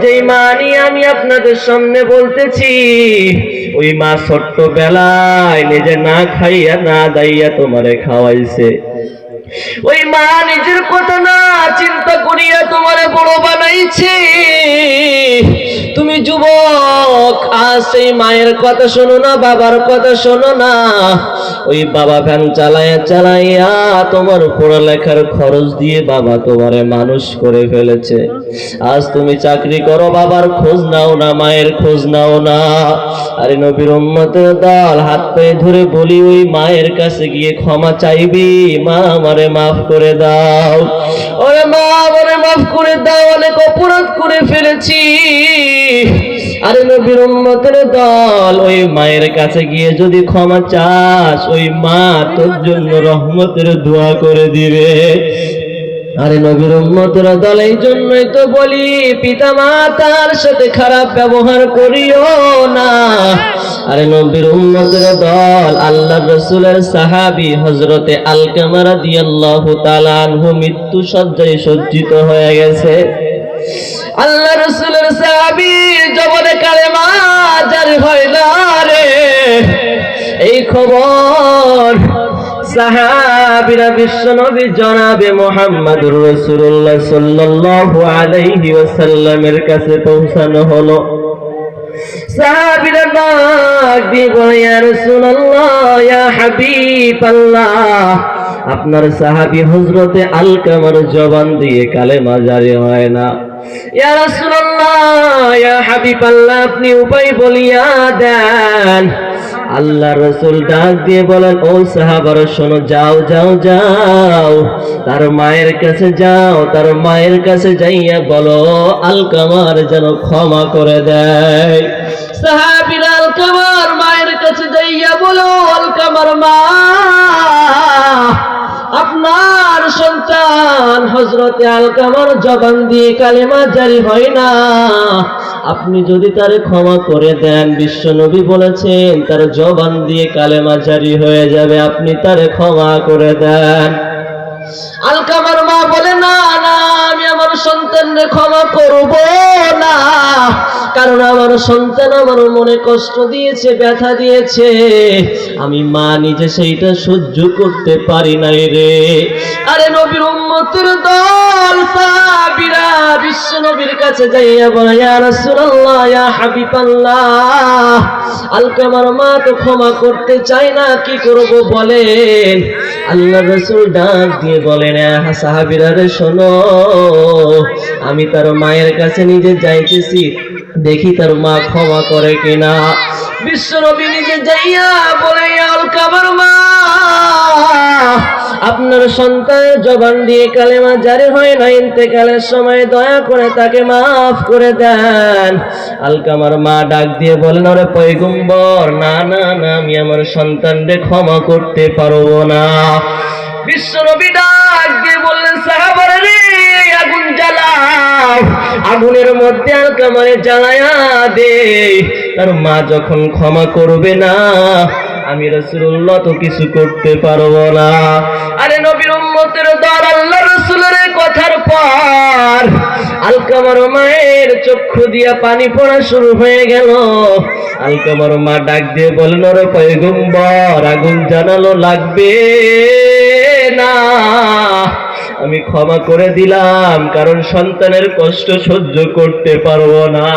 যেই মা নিয়ে আমি আপনাদের সামনে বলতেছি, ওই মা ছোট্টবেলায় নিজে না খাইয়া না দাইয়া তোমারে খাওয়াইছে। ওই মা নিজের কথা না চিন্তা করিয়া তোমারে বড় বানাইছে। তুমি যুবক, আজ সেই মায়ের কথা শোনো না, বাবার কথা শোনো না। ওই বাবা ভ্যান চালাইয়া চালাইয়া তোমার পড়ালেখার খরচ দিয়ে বাবা তোমারে মানুষ করে ফেলেছে। আজ তুমি চাকরি করো, বাবার খোঁজ নাও না, মায়ের খোঁজ নাও না। আরে নবীর উম্মতের দল, হাত পায়ে ধরে বলি, ওই মায়ের কাছে গিয়ে ক্ষমা চাইবি, মা আমারে মাফ করে দাও, ওরে মা আমারে মাফ করে দাও, অনেক অপরাধ করে ফেলেছি। আরে নবীর উম্মতের দল, ওই মায়ের কাছে গিয়ে যদি ক্ষমা চাস, ওই মা তোর জন্য রহমতের দোয়া করে দিবে। আরে নবীর উম্মতের দল, এই জন্যই তো বলি, পিতা মাতার সাথে খারাপ ব্যবহার করিও না। আরে নবীর উম্মতের দল, আল্লাহর রাসূলের সাহাবী হযরতে আলকামা রাদিয়াল্লাহু তাআলা আনহু মৃত্যু শয্যায় সজ্জিত হয়ে গেছে। আল্লাহ রাসূলের সাহাবী জবানে কালেমা জারি হয় না রে, এই খবর সাহাবীরা বিশ্বনবী জনাবে মুহাম্মদুর রাসূলুল্লাহ সাল্লাল্লাহু আলাইহি ওয়াসাল্লামের কাছে পৌঁছানো হলো। সাহাবীরা ডাক দিয়ে বলে, ইয়া রাসূলুল্লাহ, ইয়া হাবিবাল্লাহ, আপনার সাহাবী হযরতে আলকামার জবান দিয়ে কালেমা জারি হয় না। ইয়া রাসূলুল্লাহ, ইয়া হাবিবাল্লাহ, আপনি উপায় বলিয়া দেন। আল্লাহ রাসূল ডাক দিয়ে বলেন, ও সাহাবারা শোনো, যাও যাও যাও, তার মায়ের কাছে যাও, তার মায়ের কাছে যাইয়া বলো আলকামার যেন ক্ষমা করে দেয়। সাহাবীরা আলকামার মায়ের কাছে যাইয়া বলো, আলকামার মা, আপনার সন্তান হযরতে আলকামার জবান দিয়ে কালেমা জারি হয় না, আপনি যদি তারে ক্ষমা করে দেন, বিশ্বনবী বলেছেন তার জবান দিয়ে কালেমা জারি হয়ে যাবে, আপনি তারে ক্ষমা করে দেন। আলকামার মা বলে, না না, আমি আমার সন্তানকে ক্ষমা করব না, কারণ আমার সন্তান আমার মনে কষ্ট দিয়েছে, ব্যথা দিয়েছে, আমি মা নিজে সেইটা সহ্য করতে পারি নাই রে। আরে নবীর উম্মতের দল, সাহাবীরা বিশ্ব নবীর কাছে যাইয়া বলে, ইয়া রাসূলুল্লাহ, ইয়া হাবিবাল্লাহ, আলকামার মা তো ক্ষমা করতে চায় না, কি করব বলেন। আল্লাহর রাসূল ডাক দিয়ে বলেন, সাহাবীরা রে শোনো, আমি তার মায়ের কাছে নিজে যাইতেছি, দেখি তার মা ক্ষমা করে কিনা। বিশ্বনবী নিজে যাইয়া বলে, আলকামার মা, আপনার সন্তানের জবান দিয়ে কালেমা জারি হয় না, ইন্তেকালের সময় দয়া করে তাকে মাফ করে দেন। আলকামার মা ডাক দিয়ে বলেন, ওরে পয়গম্বর, না না না, আমি আমার সন্তানকে ক্ষমা করতে পারবো না। বিশ্বনবী ডাক দিয়ে বললেন, সাহাবারা রে, আগুন জ্বালাও, আগুনের মধ্যে আলকামারে জ্বালায়া দে, তার মা যখন ক্ষমা করবে না, আমি রাসূলুল্লাহ তো কিছু করতে পারবো না। আরে নবীর উম্মতের দল, আল্লাহ রাসূলের কথার পর আলকামার মায়ের চক্ষু দিয়া পানি পড়া শুরু হয়ে গেল। আলকামার মা ডাক দিয়ে বলেন, ওরে পয়গম্বর, আগুন জ্বালানো লাগবে না, আমি ক্ষমা করে দিলাম, কারণ সন্তানের কষ্ট সহ্য করতে পারবো না।